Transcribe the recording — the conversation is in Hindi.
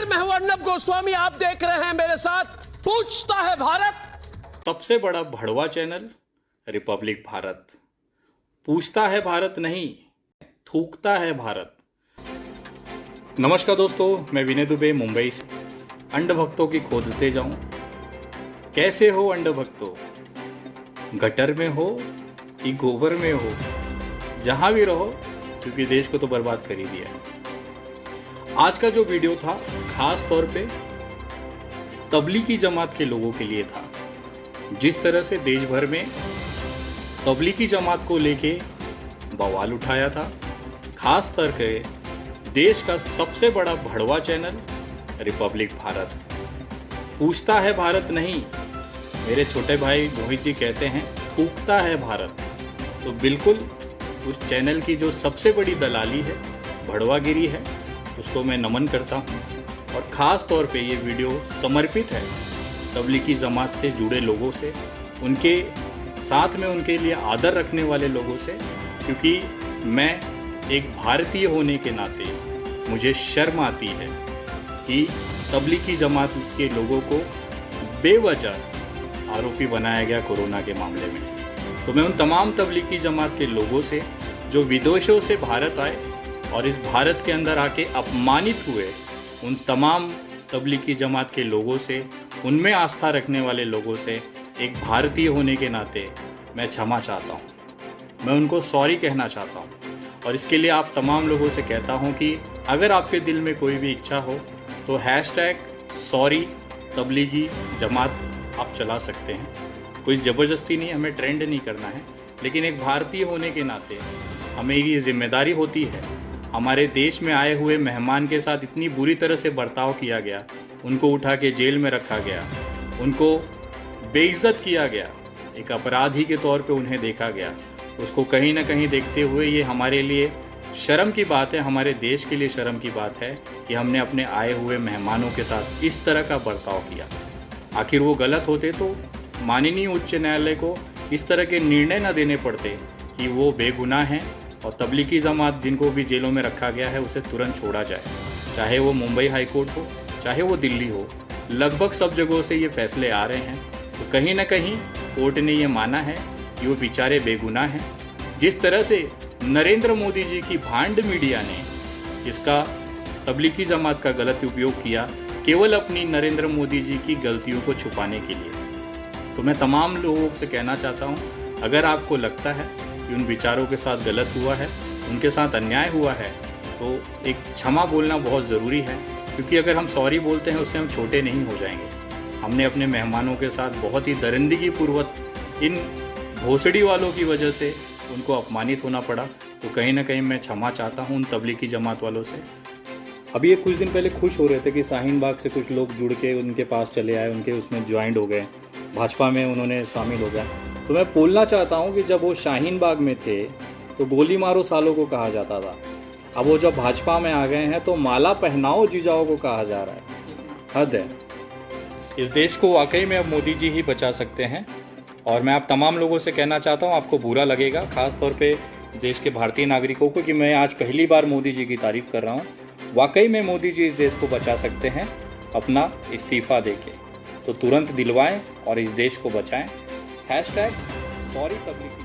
नमस्कार, मैं हूं अर्नब गोस्वामी। आप देख रहे हैं मेरे साथ पूछता है भारत। सबसे बड़ा भड़वा चैनल रिपब्लिक भारत। पूछता है भारत नहीं, थूकता है भारत। नमस्कार दोस्तों, मैं विनय दुबे मुंबई से। अंड भक्तों की खोदते जाऊं। कैसे हो अंड भक्तों? गटर में हो कि गोबर में हो, जहां भी रहो, क्योंकि देश को तो बर्बाद कर ही दिया है। आज का जो वीडियो था खास तौर पे तबलीगी जमात के लोगों के लिए था। जिस तरह से देश भर में तबलीगी जमात को लेके बवाल उठाया था, खास तौर पे देश का सबसे बड़ा भड़वा चैनल रिपब्लिक भारत। पूछता है भारत नहीं, मेरे छोटे भाई मोहित जी कहते हैं थूकता है भारत। तो बिल्कुल उस चैनल की जो सबसे बड़ी दलाली है, भड़वागिरी है, उसको मैं नमन करता हूँ। और ख़ास तौर पे ये वीडियो समर्पित है तबलीगी जमात से जुड़े लोगों से, उनके साथ में उनके लिए आदर रखने वाले लोगों से, क्योंकि मैं एक भारतीय होने के नाते मुझे शर्म आती है कि तबलीगी जमात के लोगों को बेवजह आरोपी बनाया गया कोरोना के मामले में। तो मैं उन तमाम तबलीगी जमात के लोगों से जो विदेशों से भारत आए और इस भारत के अंदर आके अपमानित हुए, उन तमाम तबलीगी जमात के लोगों से, उनमें आस्था रखने वाले लोगों से एक भारतीय होने के नाते मैं क्षमा चाहता हूँ। मैं उनको सॉरी कहना चाहता हूँ। और इसके लिए आप तमाम लोगों से कहता हूँ कि अगर आपके दिल में कोई भी इच्छा हो तो #सॉरी तबलीगी जमात आप चला सकते हैं। कोई ज़बरदस्ती नहीं, हमें ट्रेंड नहीं करना है, लेकिन एक भारतीय होने के नाते हमें ये जिम्मेदारी होती है। हमारे देश में आए हुए मेहमान के साथ इतनी बुरी तरह से बर्ताव किया गया, उनको उठा के जेल में रखा गया, उनको बेइज्जत किया गया, एक अपराधी के तौर पे उन्हें देखा गया। उसको कहीं ना कहीं देखते हुए ये हमारे लिए शर्म की बात है, हमारे देश के लिए शर्म की बात है कि हमने अपने आए हुए मेहमानों के साथ इस तरह का बर्ताव किया। आखिर वो गलत होते तो माननीय उच्च न्यायालय को इस तरह के निर्णय न देने पड़ते कि वो बेगुनाह हैं और तबलीगी जमात जिनको भी जेलों में रखा गया है उसे तुरंत छोड़ा जाए। चाहे वो मुंबई हाई कोर्ट हो, चाहे वो दिल्ली हो, लगभग सब जगहों से ये फैसले आ रहे हैं। तो कहीं ना कहीं कोर्ट ने ये माना है कि वो बेचारे बेगुनाह हैं। जिस तरह से नरेंद्र मोदी जी की भांड मीडिया ने इसका तबलीगी जमात का गलत उपयोग किया केवल अपनी नरेंद्र मोदी जी की गलतियों को छुपाने के लिए। तो मैं तमाम लोगों से कहना चाहता हूँ, अगर आपको लगता है कि उन विचारों के साथ गलत हुआ है, उनके साथ अन्याय हुआ है, तो एक क्षमा बोलना बहुत ज़रूरी है। क्योंकि अगर हम सॉरी बोलते हैं उससे हम छोटे नहीं हो जाएंगे। हमने अपने मेहमानों के साथ बहुत ही दरिंदगी पूर्वक इन भोसड़ी वालों की वजह से उनको अपमानित होना पड़ा। तो कहीं ना कहीं मैं क्षमा चाहता हूँ उन तबलीगी जमात वालों से। अभी ये कुछ दिन पहले खुश हो रहे थे कि शाहीन बाग से कुछ लोग जुड़ के उनके पास चले आए, उनके उसमें ज्वाइंट हो गए, भाजपा में उन्होंने शामिल हो गया। तो मैं बोलना चाहता हूं कि जब वो शाहीन बाग में थे तो गोली मारो सालों को कहा जाता था। अब वो जब भाजपा में आ गए हैं तो माला पहनाओ जीजाओं को कहा जा रहा है। हद है। इस देश को वाकई में अब मोदी जी ही बचा सकते हैं। और मैं आप तमाम लोगों से कहना चाहता हूं, आपको बुरा लगेगा, खास तौर पे देश के भारतीय नागरिकों को, कि मैं आज पहली बार मोदी जी की तारीफ कर रहा हूँ। वाकई में मोदी जी इस देश को बचा सकते हैं अपना इस्तीफा देके। तो तुरंत दिलवाएं और इस देश को बचाएं। #सॉरी तबलीगी।